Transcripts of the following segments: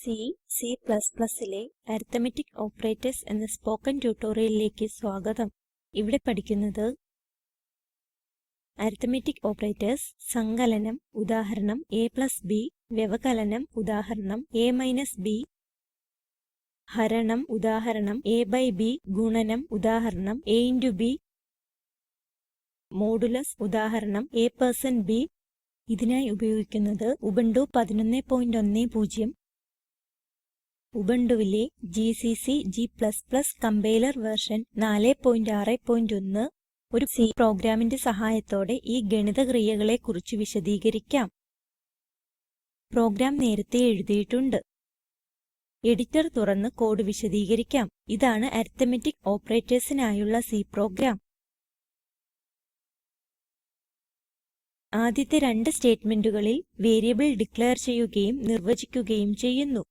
C++ലെ arithmetic operators എന്ന spoken ട്യൂട്ടോറിയലിലേക്ക് സ്വാഗതം. ഇവിടെ പഠിക്കുന്നത് അരിത്മെറ്റിക് ഓപ്പറേറ്റർസ്, സങ്കലനം, ഉദാഹരണം a+b, വ്യവകലനം, ഉദാഹരണം a-b, ഹരണം, ഉദാഹരണം a/b, ഗുണനം, ഉദാഹരണം a*b, മോഡുലസ്, ഉദാഹരണം a%b. ഇതിനായി ഉപയോഗിക്കുന്നത് ഉബുണ്ടു 11.10, ഉബുണ്ടുവിലെ ജിസിസി g++ കമ്പൈലർ വെർഷൻ 4.6.1. ഒരു C പ്രോഗ്രാമിന്റെ സഹായത്തോടെ ഈ ഗണിത ക്രിയകളെ കുറിച്ച് വിശദീകരിക്കാം. പ്രോഗ്രാം നേരത്തെ എഴുതിയിട്ടുണ്ട്. എഡിറ്റർ തുറന്ന് കോഡ് വിശദീകരിക്കാം. ഇതാണ് അരിത്മെറ്റിക് ഓപ്പറേറ്റർസിനായുള്ള C പ്രോഗ്രാം. ആദ്യത്തെ രണ്ട് സ്റ്റേറ്റ്മെന്റുകളിൽ വേരിയബിൾ ഡിക്ലെയർ ചെയ്യുകയും നിർവചിക്കുകയും ചെയ്യുന്നു.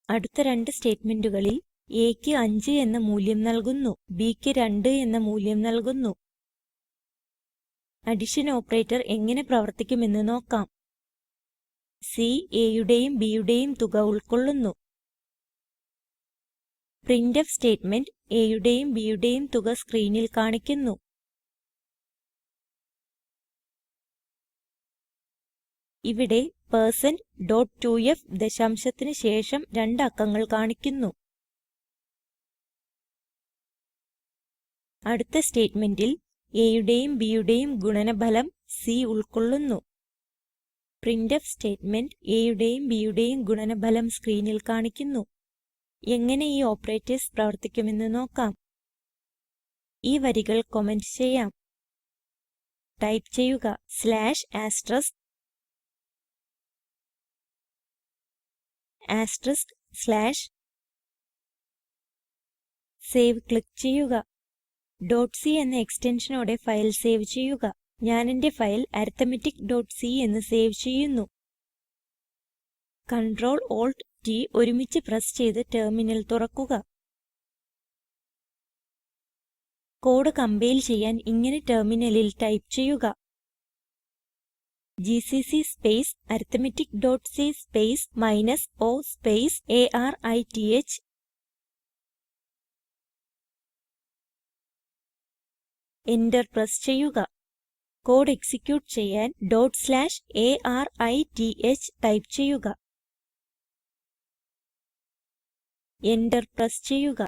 അടുത്ത രണ്ട് സ്റ്റേറ്റ്മെന്റുകളിൽ aക്ക് 5 എന്ന മൂല്യം നൽകുന്നു, bക്ക് 2 എന്ന മൂല്യം നൽകുന്നു. അഡിഷൻ ഓപ്പറേറ്റർ എങ്ങനെ പ്രവർത്തിക്കുമെന്ന് നോക്കാം. C aയുടെയും bയുടെയും തുക ഉൾക്കൊള്ളുന്നു. പ്രിന്റ്ഫ് സ്റ്റേറ്റ്മെന്റ് aയുടെയും bയുടെയും തുക സ്ക്രീനിൽ കാണിക്കുന്നു. ഇവിടെ %.2f ദശാംശത്തിന് ശേഷം രണ്ട് അക്കങ്ങൾ കാണിക്കുന്നു. അടുത്ത സ്റ്റേറ്റ്മെന്റിൽ aയുടെയും bയുടെയും ഗുണനഫലം C ഉൾക്കൊള്ളുന്നു. പ്രിന്റ്ഫ് സ്റ്റേറ്റ്മെന്റ് aയുടെയും bയുടെയും ഗുണനഫലം സ്ക്രീനിൽ കാണിക്കുന്നു. എങ്ങനെ ഈ ഓപ്പറേറ്റർസ് പ്രവർത്തിക്കുമെന്ന് നോക്കാം. ഈ വരികൾ കമന്റ് ചെയ്യാം. ടൈപ്പ് ചെയ്യുക /*/ സേവ് ക്ലിക്ക് ചെയ്യുക. .c എന്ന എക്സ്റ്റൻഷനോടെ ഫയൽ സേവ് ചെയ്യുക. ഞാൻ എന്റെ ഫയൽ arithmetic.c എന്ന് സേവ് ചെയ്യുന്നു. Ctrl+Alt+T ഒരുമിച്ച് പ്രസ് ചെയ്ത് ടെർമിനൽ തുറക്കുക. കോഡ് കമ്പൈൽ ചെയ്യാൻ ഇങ്ങനെ ടെർമിനലിൽ ടൈപ്പ് ചെയ്യുക. gcc space arithmetic.c space -o space arith. Enter press ചെയ്യുക. കോഡ് എക്സിക്യൂട്ട് ചെയ്യാൻ .arith ടൈപ്പ് ചെയ്യുക. എന്റർ പ്രസ് ചെയ്യുക.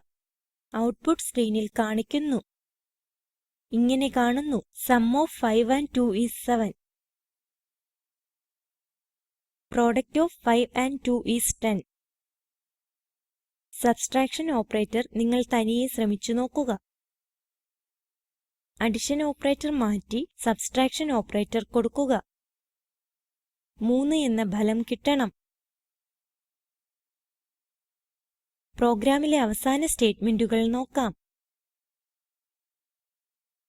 ഔട്ട്പുട്ട് സ്ക്രീനിൽ കാണിക്കുന്നു. ഇങ്ങനെ കാണുന്നു. Sum of 5 and 2 is 7. Product of 5 and 2 is 10. Subtraction operator നിങ്ങൾ തനിയെ ശ്രമിച്ചു നോക്കുക. അഡിഷൻ ഓപ്പറേറ്റർ മാറ്റി സബ്ട്രാക്ഷൻ ഓപ്പറേറ്റർ കൊടുക്കുക. 3 എന്ന ഫലം കിട്ടണം. പ്രോഗ്രാമിലെ അവസാന സ്റ്റേറ്റ്മെന്റുകൾ നോക്കാം.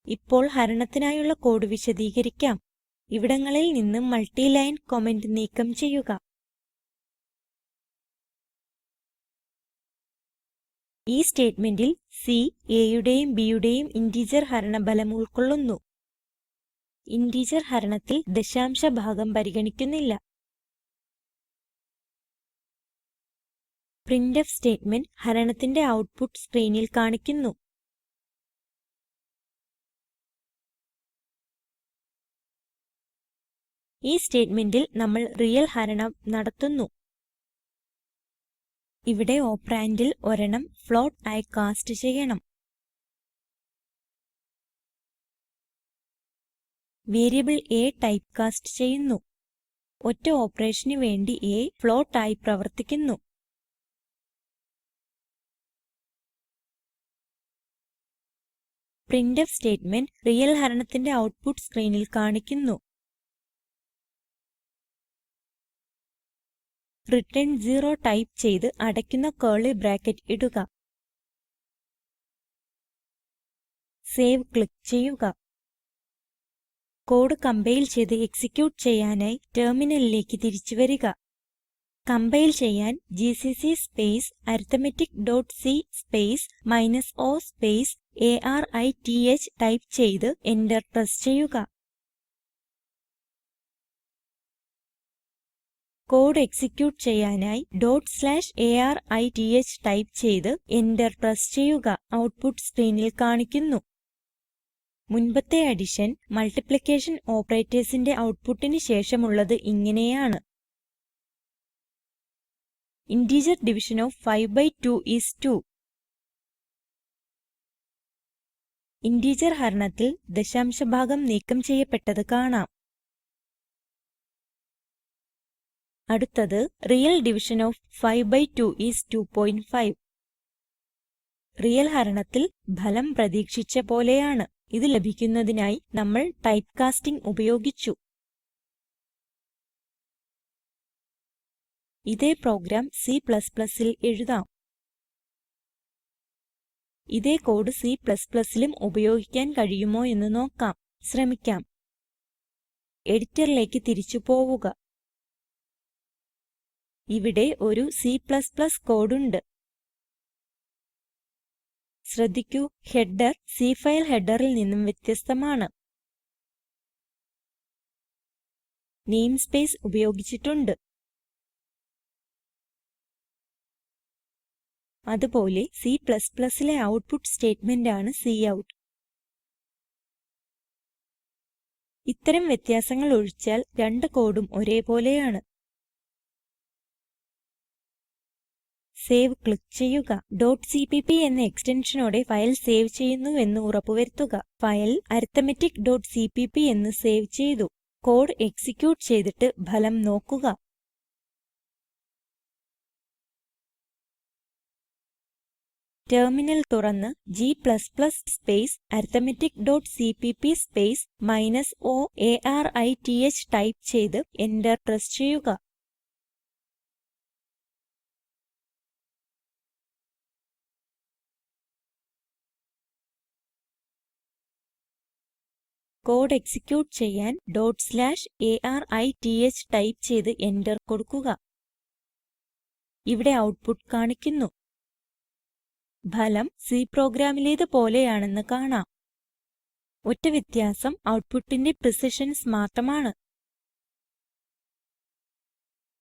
ഇപ്പോൾ ഹരണത്തിനായുള്ള കോഡ് വിശദീകരിക്കാം. ഇവിടങ്ങളിൽ നിന്ന് മൾട്ടി ലൈൻ കമന്റ് നീക്കം ചെയ്യുക. ഈ സ്റ്റേറ്റ്മെന്റിൽ C aയുടെയും bയുടെയും ഇന്റിജർ ഹരണഫലം ഉൾക്കൊള്ളുന്നു. ഇന്റിജർ ഹരണത്തിൽ ദശാംശ ഭാഗം പരിഗണിക്കുന്നില്ല. പ്രിന്റ്ഫ് സ്റ്റേറ്റ്മെന്റ് ഹരണത്തിന്റെ ഔട്ട്പുട്ട് സ്ക്രീനിൽ കാണിക്കുന്നു. ഈ സ്റ്റേറ്റ്മെന്റിൽ നമ്മൾ റിയൽ ഹരണം നടത്തുന്നു. ഇവിടെ ഓപ്പറാൻഡിൽ ഒരെണ്ണം ഫ്ലോട്ട് ആയി കാസ്റ്റ് ചെയ്യണം. വേരിയബിൾ a ടൈപ്പ് കാസ്റ്റ് ചെയ്യുന്നു. ഒറ്റ ഓപ്പറേഷന് വേണ്ടി a ഫ്ലോട്ട് ആയി പ്രവർത്തിക്കുന്നു. പ്രിന്റ്ഫ് സ്റ്റേറ്റ്മെന്റ് റിയൽ ഹരണത്തിന്റെ ഔട്ട്പുട്ട് സ്ക്രീനിൽ കാണിക്കുന്നു. റിട്ടർൻ 0 ടൈപ്പ് ചെയ്ത് അടയ്ക്കുന്ന കർലി ബ്രാക്കറ്റ് ഇടുക. സേവ് ക്ലിക്ക് ചെയ്യുക. കോഡ് കമ്പൈൽ ചെയ്ത് എക്സിക്യൂട്ട് ചെയ്യാനായി ടെർമിനലിലേക്ക് തിരിച്ചു വരിക. കമ്പൈൽ ചെയ്യാൻ gcc space arithmetic.c space -o space arith type ചെയ്ത് എന്റർ പ്രസ് ചെയ്യുക. കോഡ് എക്സിക്യൂട്ട് ചെയ്യാനായി /arith ടൈപ്പ് ചെയ്ത് എന്റർ പ്രസ് ചെയ്യുക. ഔട്ട്പുട്ട് സ്ക്രീനിൽ കാണിക്കുന്നു. മുൻപത്തെ അഡിഷൻ, മൾട്ടിപ്ലിക്കേഷൻ ഓപ്പറേറ്റർസിന്റെ ഔട്ട്പുട്ടിന് ശേഷമുള്ളത് ഇങ്ങനെയാണ്. Integer division of 5 by 2 is 2. Integer ഹരണത്തിൽ ദശാംശഭാഗം നീക്കം ചെയ്യപ്പെട്ടത് കാണാം. അടുത്തത് real division of 5 by 2 is 2.5. Real ഹരണത്തിൽ ഫലം പ്രതീക്ഷിച്ച പോലെയാണ്. ഇത് ലഭിക്കുന്നതിനായി നമ്മൾ ടൈപ്പ് കാസ്റ്റിംഗ് ഉപയോഗിച്ചു. ഇതേ പ്രോഗ്രാം C++ൽ എഴുതാം. ഇതേ കോഡ് C++ലും ഉപയോഗിക്കാൻ കഴിയുമോ എന്ന് നോക്കാം. ശ്രമിക്കാം. എഡിറ്ററിലേക്ക് തിരിച്ചു പോവുക. ഇവിടെ ഒരു C++ കോഡ് ഉണ്ട്. ശ്രദ്ധിക്കൂ, ഹെഡർ C ഫയൽ ഹെഡറിൽ നിന്നും വ്യത്യസ്തമാണ്. നെയിംസ്പേസ് ഉപയോഗിച്ചിട്ടുണ്ട്. അതുപോലെ C++ലെ ഔട്ട്പുട്ട് സ്റ്റേറ്റ്മെന്റ് ആണ് കൌട്ട്. ഇത്തരം വ്യത്യാസങ്ങൾ ഒഴിച്ചാൽ രണ്ട് കോഡും ഒരേപോലെയാണ്. സേവ് ക്ലിക്ക് ചെയ്യുക. .cpp എന്ന എക്സ്റ്റൻഷനോടെ ഫയൽ സേവ് ചെയ്യുന്നുവെന്ന് ഉറപ്പുവരുത്തുക. ഫയൽ arithmetic.cpp എന്ന് സേവ് ചെയ്തു. കോഡ് എക്സിക്യൂട്ട് ചെയ്തിട്ട് ഫലം നോക്കുക. ടെർമിനൽ തുറന്ന് g space arithmetic.cpp space -o arith type ചെയ്ത് എന്റർ പ്രസ് ചെയ്യുക. കോഡ് എക്സിക്യൂട്ട് ചെയ്യാൻ .arith ടൈപ്പ് ചെയ്ത് എന്റർ കൊടുക്കുക. ഇവിടെ ഔട്ട്പുട്ട് കാണിക്കുന്നു. ഫലം C പ്രോഗ്രാമിലേത് പോലെയാണെന്ന് കാണാം. ഒറ്റ വ്യത്യാസം ഔട്ട്പുട്ടിന്റെ പ്രിസിഷൻസ് മാത്രമാണ്.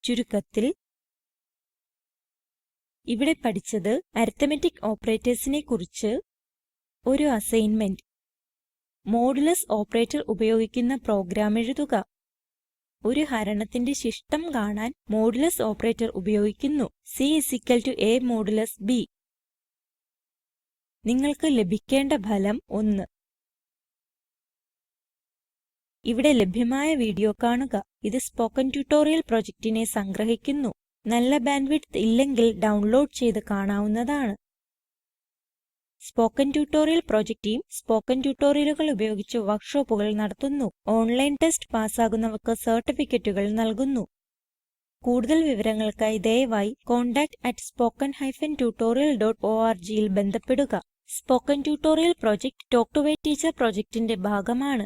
ചുരുക്കത്തിൽ ഇവിടെ പഠിച്ചത് അരിത്മെറ്റിക് ഓപ്പറേറ്റർസിനെ കുറിച്ച്. ഒരു അസൈൻമെന്റ്: മോഡുലസ് ഓപ്പറേറ്റർ ഉപയോഗിക്കുന്ന പ്രോഗ്രാം എഴുതുക. ഒരു ഹരണത്തിന്റെ ശിഷ്ടം കാണാൻ മോഡുലസ് ഓപ്പറേറ്റർ ഉപയോഗിക്കുന്നു. C a modulus b. നിങ്ങൾക്ക് ലഭിക്കേണ്ട ഫലം 1. ഇവിടെ ലഭ്യമായ വീഡിയോ കാണുക. ഇത് സ്പോക്കൻ ട്യൂട്ടോറിയൽ പ്രൊജക്റ്റിനെ സംഗ്രഹിക്കുന്നു. നല്ല ബാൻഡ്വിഡ്ത്ത് ഇല്ലെങ്കിൽ ഡൗൺലോഡ് ചെയ്ത് കാണാവുന്നതാണ്. Spoken tutorial project team spoken ട്യൂട്ടോറിയലുകൾ ഉപയോഗിച്ച് വർക്ക്ഷോപ്പുകൾ നടത്തുന്നു. ഓൺലൈൻ ടെസ്റ്റ് പാസ്സാകുന്നവർക്ക് സർട്ടിഫിക്കറ്റുകൾ നൽകുന്നു. കൂടുതൽ വിവരങ്ങൾക്കായി ദയവായി contact@spoken-tutorial.orgൽ ബന്ധപ്പെടുക. Spoken tutorial project talk to a teacher പ്രൊജക്റ്റിന്റെ ഭാഗമാണ്.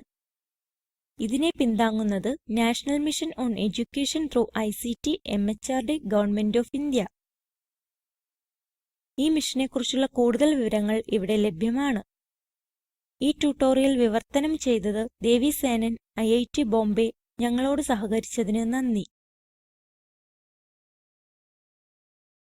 ഇതിനെ പിന്താങ്ങുന്നത് national mission on education through ICT MHRD government of India. ഈ മിഷനെ കുറിച്ചുള്ള കൂടുതൽ വിവരങ്ങൾ ഇവിടെ ലഭ്യമാണ്. ഈ ട്യൂട്ടോറിയൽ വിവർത്തനം ചെയ്തത് ദേവി സേനൻ, IIT ബോംബെ. ഞങ്ങളോട് സഹകരിച്ചതിന് നന്ദി.